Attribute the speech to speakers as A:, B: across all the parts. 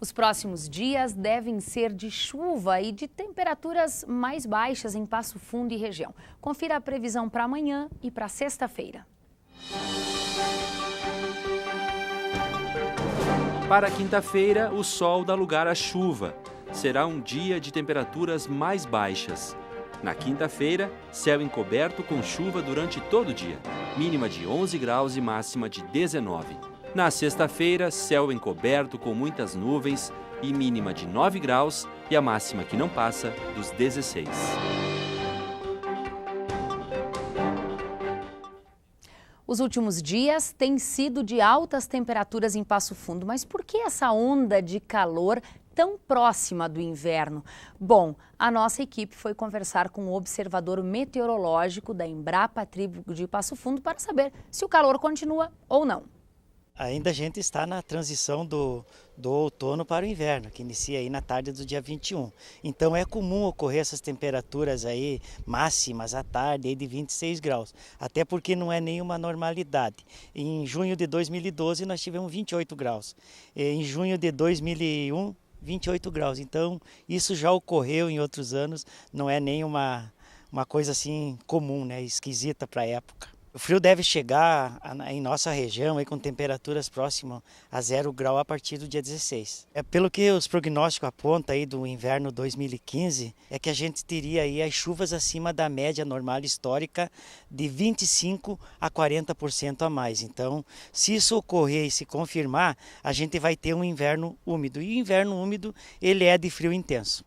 A: Os próximos dias devem ser de chuva e de temperaturas mais baixas em Passo Fundo e região. Confira a previsão para amanhã e para sexta-feira.
B: Para quinta-feira, o sol dá lugar à chuva. Será um dia de temperaturas mais baixas. Na quinta-feira, céu encoberto com chuva durante todo o dia. Mínima de 11 graus e máxima de 19. Na sexta-feira, céu encoberto com muitas nuvens e mínima de 9 graus e a máxima que não passa dos 16.
A: Os últimos dias têm sido de altas temperaturas em Passo Fundo, mas por que essa onda de calor tão próxima do inverno? Bom, a nossa equipe foi conversar com o observador meteorológico da Embrapa Tribo de Passo Fundo para saber se o calor continua ou não.
C: Ainda a gente está na transição do outono para o inverno, que inicia aí na tarde do dia 21. Então é comum ocorrer essas temperaturas aí máximas à tarde aí de 26 graus, até porque não é nenhuma normalidade. Em junho de 2012 nós tivemos 28 graus, em junho de 2001 28 graus, então isso já ocorreu em outros anos, não é nenhuma coisa assim comum, né, esquisita para a época. O frio deve chegar em nossa região aí com temperaturas próximas a 0 grau a partir do dia 16. Pelo que os prognósticos apontam aí do inverno 2015, é que a gente teria aí as chuvas acima da média normal histórica de 25 a 40% a mais. Então, se isso ocorrer e se confirmar, a gente vai ter um inverno úmido. E o inverno úmido, ele é de frio intenso.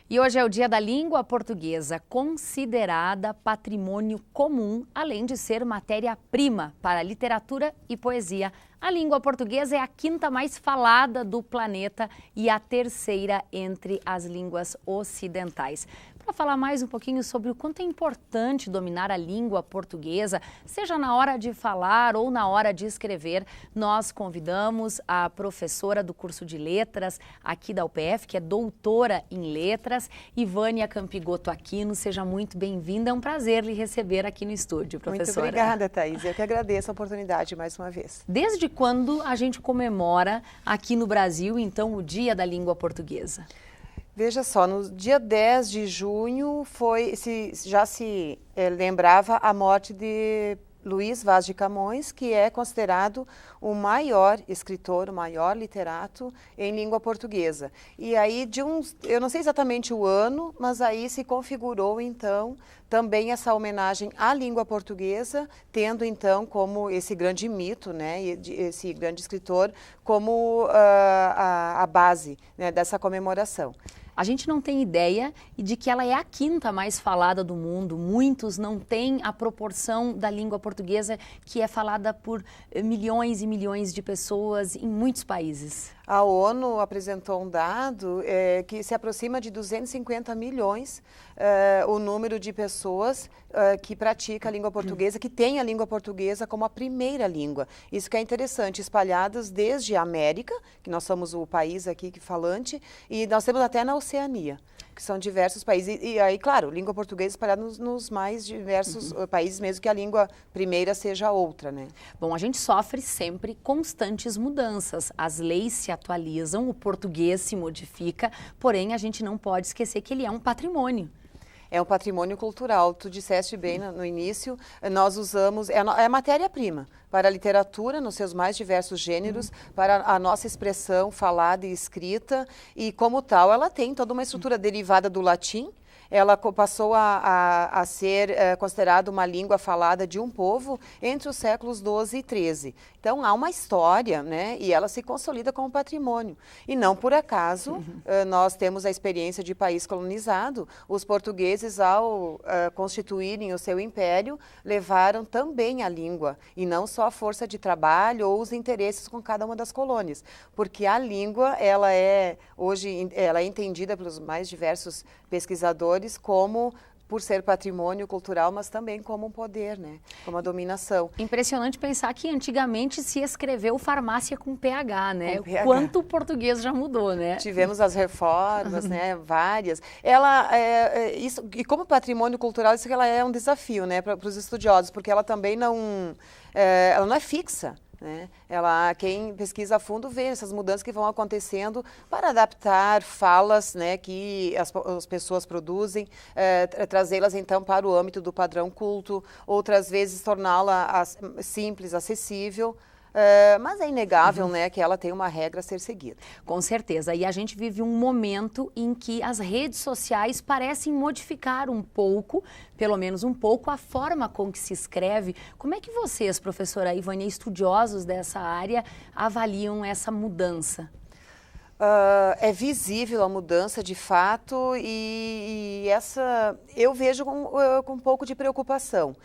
A: E hoje é o Dia da Língua Portuguesa, considerada patrimônio comum, além de ser matéria-prima para literatura e poesia. A língua portuguesa é a quinta mais falada do planeta e a terceira entre as línguas ocidentais. Para falar mais um pouquinho sobre o quanto é importante dominar a língua portuguesa, seja na hora de falar ou na hora de escrever, nós convidamos a professora do curso de letras aqui da UPF, que é doutora em letras, Ivânia Campigoto Aquino. Seja muito bem-vinda, é um prazer lhe receber aqui no estúdio, professora.
D: Muito obrigada, Thaís. Eu que agradeço a oportunidade mais uma vez.
A: Desde quando a gente comemora aqui no Brasil, então, o Dia da Língua Portuguesa?
D: Veja só, no dia 10 de junho já se lembrava a morte de Luís Vaz de Camões, que é considerado o maior escritor, o maior literato em língua portuguesa. E aí, eu não sei exatamente o ano, mas aí se configurou, então, também essa homenagem à língua portuguesa, tendo, então, como esse grande mito, né, esse grande escritor, como a base, né, dessa comemoração.
A: A gente não tem ideia de que ela é a quinta mais falada do mundo. Muitos não têm a proporção da língua portuguesa que é falada por milhões e milhões de pessoas em muitos países.
D: A ONU apresentou um dado que se aproxima de 250 milhões o número de pessoas que praticam a língua portuguesa, que tem a língua portuguesa como a primeira língua. Isso que é interessante, espalhadas desde a América, que nós somos o país aqui que falante, e nós temos até na Oceania, que são diversos países. E aí, claro, língua portuguesa espalhada nos mais diversos países, mesmo que a língua primeira seja outra, né?
A: Bom, a gente sofre sempre constantes mudanças. As leis se atualizam, o português se modifica, porém a gente não pode esquecer que ele é um patrimônio.
D: É um patrimônio cultural. Tu disseste bem no início, nós usamos, é a matéria-prima para a literatura nos seus mais diversos gêneros, para a nossa expressão falada e escrita, e como tal ela tem toda uma estrutura derivada do latim. Ela passou a ser considerada uma língua falada de um povo entre os séculos 12 e 13. Então, há uma história, né? E ela se consolida como patrimônio. E não por acaso, nós temos a experiência de país colonizado. Os portugueses, ao constituírem o seu império, levaram também a língua, e não só a força de trabalho ou os interesses com cada uma das colônias. Porque a língua, hoje, ela é entendida pelos mais diversos pesquisadores como por ser patrimônio cultural, mas também como um poder, né? Como a dominação.
A: Impressionante pensar que antigamente se escreveu farmácia com PH, né?
D: Com PH.
A: Quanto o português já mudou, né?
D: Tivemos as reformas, né? Várias. Isso, e como patrimônio cultural, isso que ela é um desafio, né? Para os estudiosos, porque ela também ela não é fixa. né? Quem pesquisa a fundo vê essas mudanças que vão acontecendo para adaptar falas, né, que as pessoas produzem, trazê-las então para o âmbito do padrão culto, outras vezes torná-la simples, acessível. Mas é inegável, né, que ela tem uma regra a ser seguida.
A: Com certeza. E a gente vive um momento em que as redes sociais parecem modificar um pouco, pelo menos um pouco, a forma com que se escreve. Como é que vocês, professora Ivânia, estudiosos dessa área, avaliam essa mudança?
D: É visível a mudança de fato e essa eu vejo com um pouco de preocupação.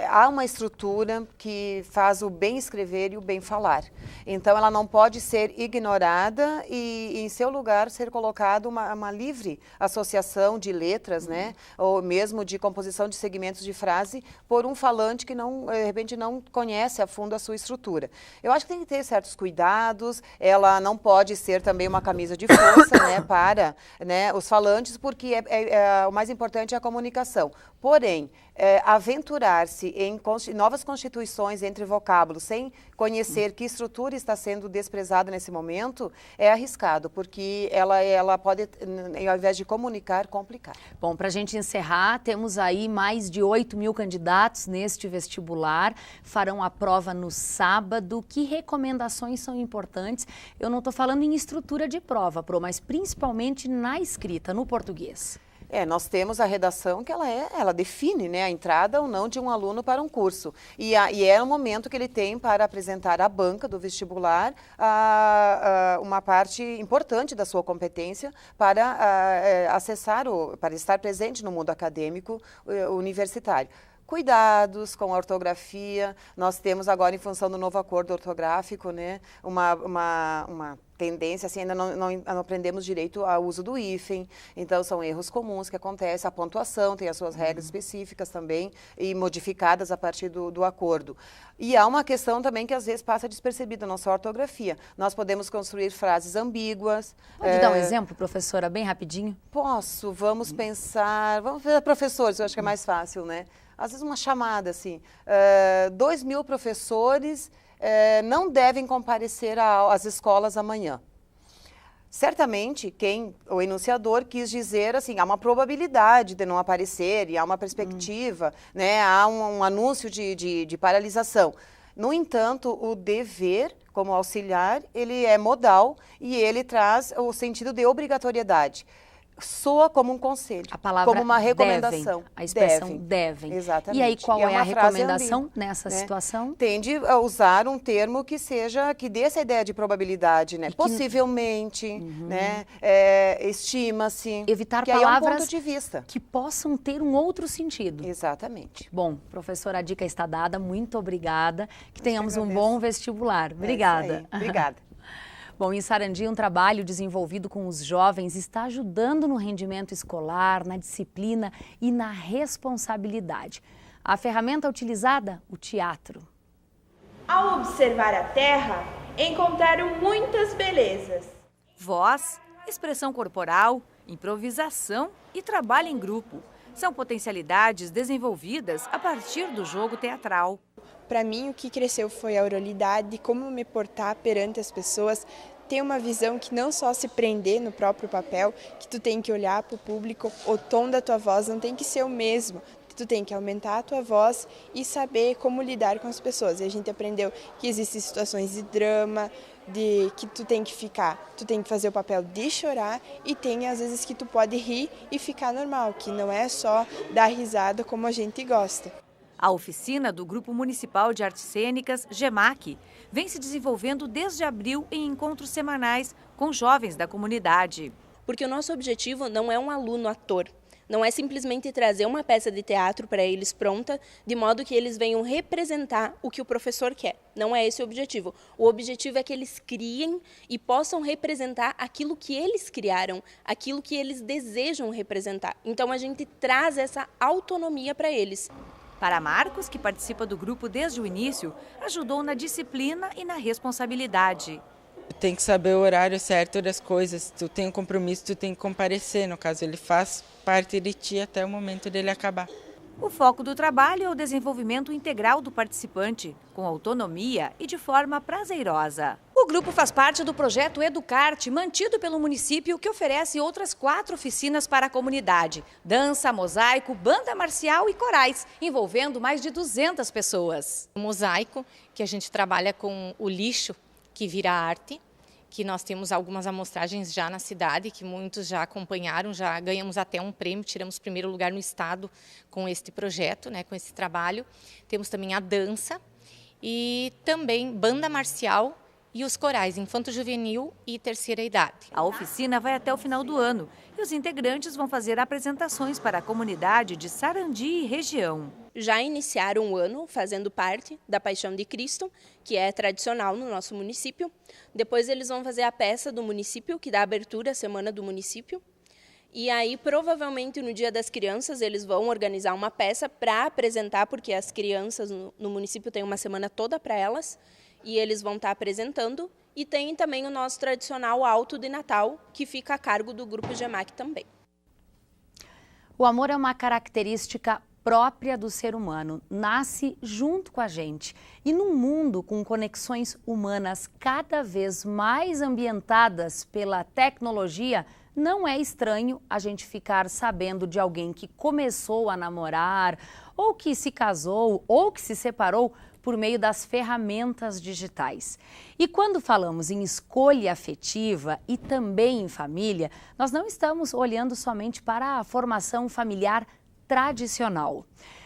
D: Há uma estrutura que faz o bem escrever e o bem falar. Então ela não pode ser ignorada e em seu lugar ser colocado uma livre associação de letras, né? Ou mesmo de composição de segmentos de frase por um falante que de repente não conhece a fundo a sua estrutura. Eu acho que tem que ter certos cuidados, ela não pode ser também uma camisa de força, né, para, né, os falantes, porque o mais importante é a comunicação. Porém, aventurar-se em novas constituições entre vocábulos sem conhecer que estrutura está sendo desprezada nesse momento é arriscado, porque ela pode, ao invés de comunicar, complicar.
A: Bom, para a gente encerrar, temos aí mais de 8.000 candidatos neste vestibular, farão a prova no sábado. Que recomendações são importantes? Eu não estou falando em estrutura de prova, Pro, mas principalmente na escrita, no português.
D: Nós temos a redação que ela define, né, a entrada ou não de um aluno para um curso. E é o momento que ele tem para apresentar à banca do vestibular uma parte importante da sua competência para para estar presente no mundo acadêmico universitário. Cuidados com a ortografia, nós temos agora, em função do novo acordo ortográfico, né, uma tendência, assim, ainda não aprendemos direito ao uso do hífen, então são erros comuns que acontecem, a pontuação tem as suas regras específicas também e modificadas a partir do acordo. E há uma questão também que às vezes passa despercebida na nossa ortografia. Nós podemos construir frases ambíguas.
A: Pode dar um exemplo, professora, bem rapidinho?
D: Posso, vamos pensar, vamos ver professores, eu acho que é mais fácil, né? Às vezes uma chamada assim, 2.000 professores não devem comparecer às escolas amanhã. Certamente, o enunciador quis dizer assim, há uma probabilidade de não aparecer, e há uma perspectiva, né, há um anúncio de paralisação. No entanto, o dever, como auxiliar, ele é modal e ele traz o sentido de obrigatoriedade. Soa como um conselho,
A: a palavra
D: como uma recomendação.
A: A expressão devem.
D: Exatamente.
A: E aí, qual é a recomendação nessa situação?
D: Tende a usar um termo que dê essa ideia de probabilidade, né? Possivelmente, né? Estima-se.
A: Evitar
D: que
A: palavras
D: aí é um ponto de vista
A: que possam ter um outro sentido.
D: Exatamente.
A: Bom, professora, a dica está dada. Muito obrigada. Que tenhamos um bom vestibular. Obrigada.
D: Obrigada.
A: Bom, em Sarandi, um trabalho desenvolvido com os jovens está ajudando no rendimento escolar, na disciplina e na responsabilidade. A ferramenta utilizada? O teatro.
E: Ao observar a Terra, encontraram muitas belezas.
F: Voz, expressão corporal, improvisação e trabalho em grupo. São potencialidades desenvolvidas a partir do jogo teatral.
G: Para mim, o que cresceu foi a oralidade, como me portar perante as pessoas, ter uma visão que não só se prender no próprio papel, que tu tem que olhar para o público, o tom da tua voz não tem que ser o mesmo. Tu tem que aumentar a tua voz e saber como lidar com as pessoas. E a gente aprendeu que existem situações de drama, de que tu tem que fazer o papel de chorar e tem às vezes que tu pode rir e ficar normal, que não é só dar risada como a gente gosta.
F: A oficina do Grupo Municipal de Artes Cênicas, GEMAC, vem se desenvolvendo desde abril em encontros semanais com jovens da comunidade.
H: Porque o nosso objetivo não é um aluno ator. Não é simplesmente trazer uma peça de teatro para eles pronta, de modo que eles venham representar o que o professor quer. Não é esse o objetivo. O objetivo é que eles criem e possam representar aquilo que eles criaram, aquilo que eles desejam representar. Então a gente traz essa autonomia para eles.
F: Para Marcos, que participa do grupo desde o início, ajudou na disciplina e na responsabilidade.
I: Tem que saber o horário certo das coisas, tu tem um compromisso, tu tem que comparecer, no caso ele faz parte de ti até o momento dele acabar.
F: O foco do trabalho é o desenvolvimento integral do participante, com autonomia e de forma prazerosa. O grupo faz parte do projeto Educarte, mantido pelo município, que oferece outras 4 oficinas para a comunidade: dança, mosaico, banda marcial e corais, envolvendo mais de 200 pessoas.
J: O mosaico, que a gente trabalha com o lixo que vira arte, que nós temos algumas amostragens já na cidade, que muitos já acompanharam, já ganhamos até um prêmio, tiramos primeiro lugar no estado com este projeto, com esse trabalho. Temos também a dança e também banda marcial e os corais infanto-juvenil e terceira idade.
F: A oficina vai até o final do ano e os integrantes vão fazer apresentações para a comunidade de Sarandi e região.
H: Já iniciaram o ano fazendo parte da Paixão de Cristo, que é tradicional no nosso município. Depois eles vão fazer a peça do município, que dá abertura à Semana do Município. E aí, provavelmente, no Dia das Crianças, eles vão organizar uma peça para apresentar, porque as crianças no município têm uma semana toda para elas, e eles vão estar apresentando. E tem também o nosso tradicional Alto de Natal, que fica a cargo do Grupo GEMAC também.
A: O amor é uma característica própria do ser humano, nasce junto com a gente. E num mundo com conexões humanas cada vez mais ambientadas pela tecnologia, não é estranho a gente ficar sabendo de alguém que começou a namorar, ou que se casou, ou que se separou por meio das ferramentas digitais. E quando falamos em escolha afetiva e também em família, nós não estamos olhando somente para a formação familiar tradicional.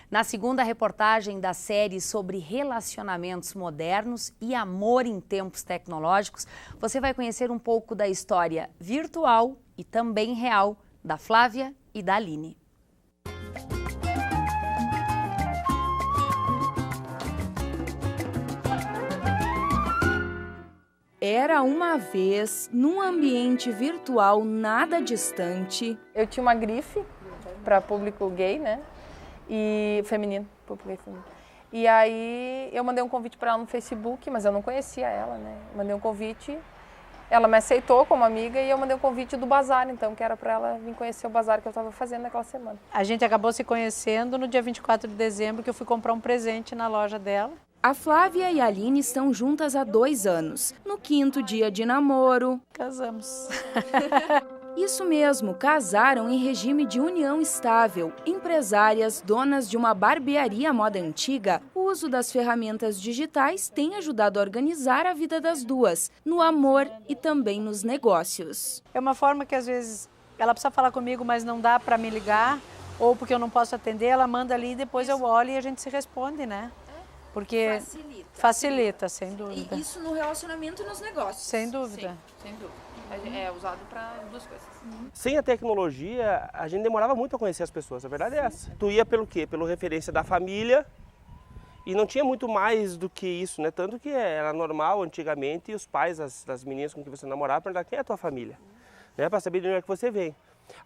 A: Na segunda reportagem da série sobre relacionamentos modernos e amor em tempos tecnológicos, você vai conhecer um pouco da história virtual e também real da Flávia e da Aline.
K: Era uma vez, num ambiente virtual nada distante.
L: Eu tinha uma grife para público gay, e feminino, público gay feminino. E aí eu mandei um convite para ela no Facebook, mas eu não conhecia ela, Mandei um convite, ela me aceitou como amiga e eu mandei um convite do bazar, então, que era para ela vir conhecer o bazar que eu estava fazendo naquela semana.
M: A gente acabou se conhecendo no dia 24 de dezembro, que eu fui comprar um presente na loja dela.
K: A Flávia e a Aline estão juntas há 2 anos. No 5º dia de namoro,
M: casamos.
K: Isso mesmo, casaram em regime de união estável. Empresárias, donas de uma barbearia à moda antiga, o uso das ferramentas digitais tem ajudado a organizar a vida das duas, no amor e também nos negócios.
M: É uma forma que às vezes ela precisa falar comigo, mas não dá para me ligar, ou porque eu não posso atender, ela manda ali e depois eu olho e a gente se responde, Porque facilita, sem dúvida.
K: E isso no relacionamento e nos negócios.
M: Sem dúvida.
L: Sim, sem dúvida. É usado para 2 coisas.
N: Sem a tecnologia, a gente demorava muito a conhecer as pessoas, a verdade é essa. Tu ia pelo quê? Pela referência da família e não tinha muito mais do que isso, Tanto que era normal antigamente os pais das meninas com que você namorava perguntar quem é a tua família, Para saber de onde é que você vem.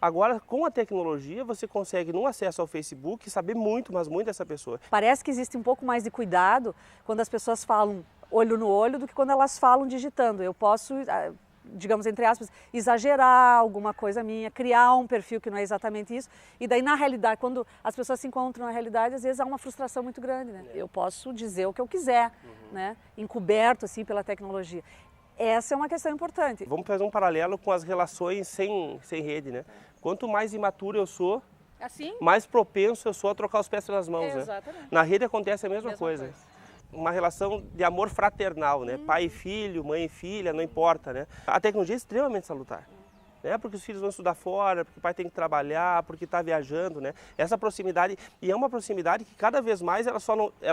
N: Agora, com a tecnologia, você consegue, num acesso ao Facebook, saber muito, mas muito dessa pessoa.
O: Parece que existe um pouco mais de cuidado quando as pessoas falam olho no olho do que quando elas falam digitando. Eu posso, digamos, entre aspas, exagerar alguma coisa minha, criar um perfil que não é exatamente isso. E daí, na realidade, quando as pessoas se encontram na realidade, às vezes há uma frustração muito grande, Eu posso dizer o que eu quiser, Encoberto, assim, pela tecnologia. Essa é uma questão importante.
N: Vamos fazer um paralelo com as relações sem rede, Quanto mais imaturo eu sou, mais propenso eu sou a trocar os pés pelas mãos,
O: Exatamente.
N: Na rede acontece a mesma coisa. Uma relação de amor fraternal, Pai e filho, mãe e filha, não importa, A tecnologia é extremamente salutar. Porque os filhos vão estudar fora, porque o pai tem que trabalhar, porque está viajando, Essa proximidade, e é uma proximidade que cada vez mais ela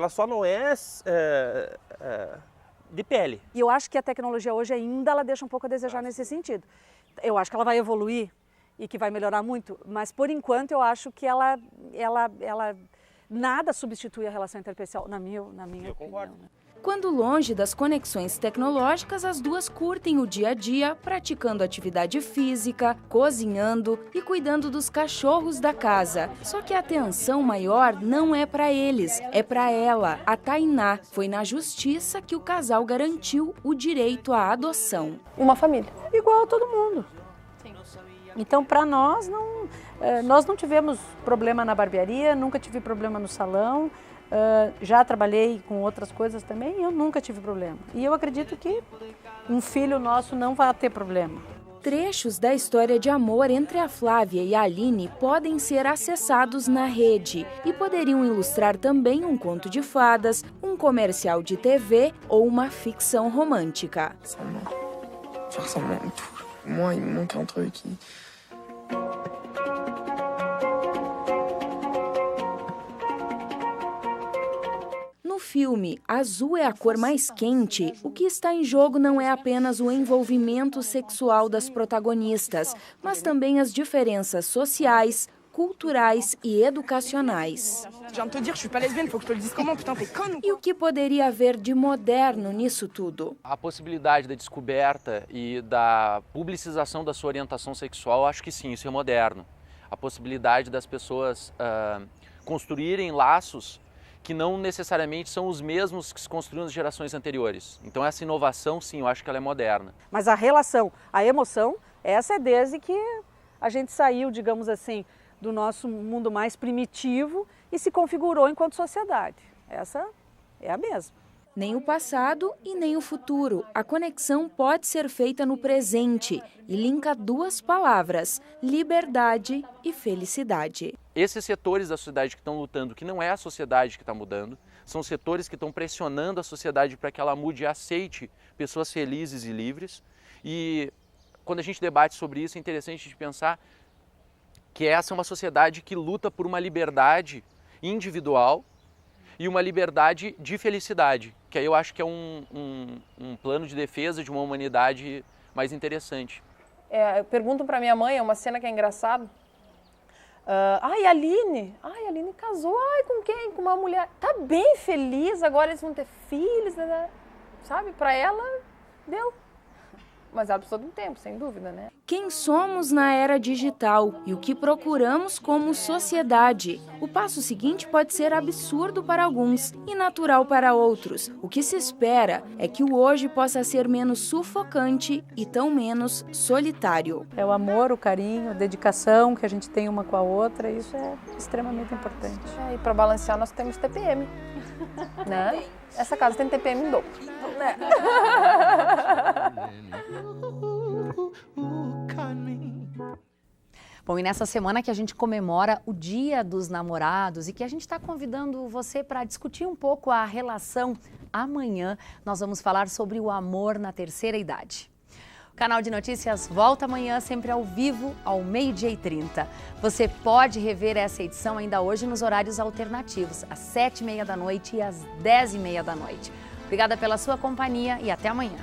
N: só não é de pele.
O: E eu acho que a tecnologia hoje ainda ela deixa um pouco a desejar nesse sentido. Eu acho que ela vai evoluir e que vai melhorar muito, mas por enquanto eu acho que ela nada substitui a relação interpessoal, na minha opinião.
N: Concordo.
K: Quando longe das conexões tecnológicas, as duas curtem o dia a dia, praticando atividade física, cozinhando e cuidando dos cachorros da casa. Só que a atenção maior não é para eles, é para ela, a Tainá. Foi na justiça que o casal garantiu o direito à adoção.
L: Uma família.
M: Igual a todo mundo. Então, para nós, Nós não tivemos problema na barbearia, nunca tive problema no salão, já trabalhei com outras coisas também e eu nunca tive problema. E eu acredito que um filho nosso não vai ter problema.
K: Trechos da história de amor entre a Flávia e a Aline podem ser acessados na rede e poderiam ilustrar também um conto de fadas, um comercial de TV ou uma ficção romântica.
P: Faire semblant et tout. Moi, il me manque un truc.
K: No filme Azul é a cor mais quente, o que está em jogo não é apenas o envolvimento sexual das protagonistas, mas também as diferenças sociais, culturais e educacionais. E o que poderia haver de moderno nisso tudo?
Q: A possibilidade da descoberta e da publicização da sua orientação sexual, acho que sim, isso é moderno. A possibilidade das pessoas construírem laços que não necessariamente são os mesmos que se construíram nas gerações anteriores. Então essa inovação, sim, eu acho que ela é moderna.
O: Mas a relação, a emoção, essa é desde que a gente saiu, digamos assim, do nosso mundo mais primitivo e se configurou enquanto sociedade. Essa é a mesma.
K: Nem o passado e nem o futuro. A conexão pode ser feita no presente e linka duas palavras, liberdade e felicidade.
Q: Esses setores da sociedade que estão lutando, que não é a sociedade que está mudando, são setores que estão pressionando a sociedade para que ela mude e aceite pessoas felizes e livres. E quando a gente debate sobre isso, é interessante a gente pensar que essa é uma sociedade que luta por uma liberdade individual e uma liberdade de felicidade, que aí eu acho que é um plano de defesa de uma humanidade mais interessante.
L: Perguntam para minha mãe, é uma cena que é engraçada. A Aline casou, com quem? Com uma mulher, tá bem feliz, agora eles vão ter filhos, né? Sabe? Para ela, deu. Mas ela precisou de um tempo, sem dúvida, né?
K: Quem somos na era digital e o que procuramos como sociedade? O passo seguinte pode ser absurdo para alguns e natural para outros. O que se espera é que o hoje possa ser menos sufocante e tão menos solitário.
M: É o amor, o carinho, a dedicação que a gente tem uma com a outra, isso é extremamente importante.
L: E para balancear nós temos TPM, né? Essa casa tem TPM em dobro. Né?
A: Bom, e nessa semana que a gente comemora o Dia dos Namorados e que a gente está convidando você para discutir um pouco a relação, amanhã nós vamos falar sobre o amor na terceira idade. O Canal de Notícias volta amanhã, sempre ao vivo, ao 12h30. Você pode rever essa edição ainda hoje nos horários alternativos, às 7h30 da noite e às 10h30 da noite. Obrigada pela sua companhia e até amanhã.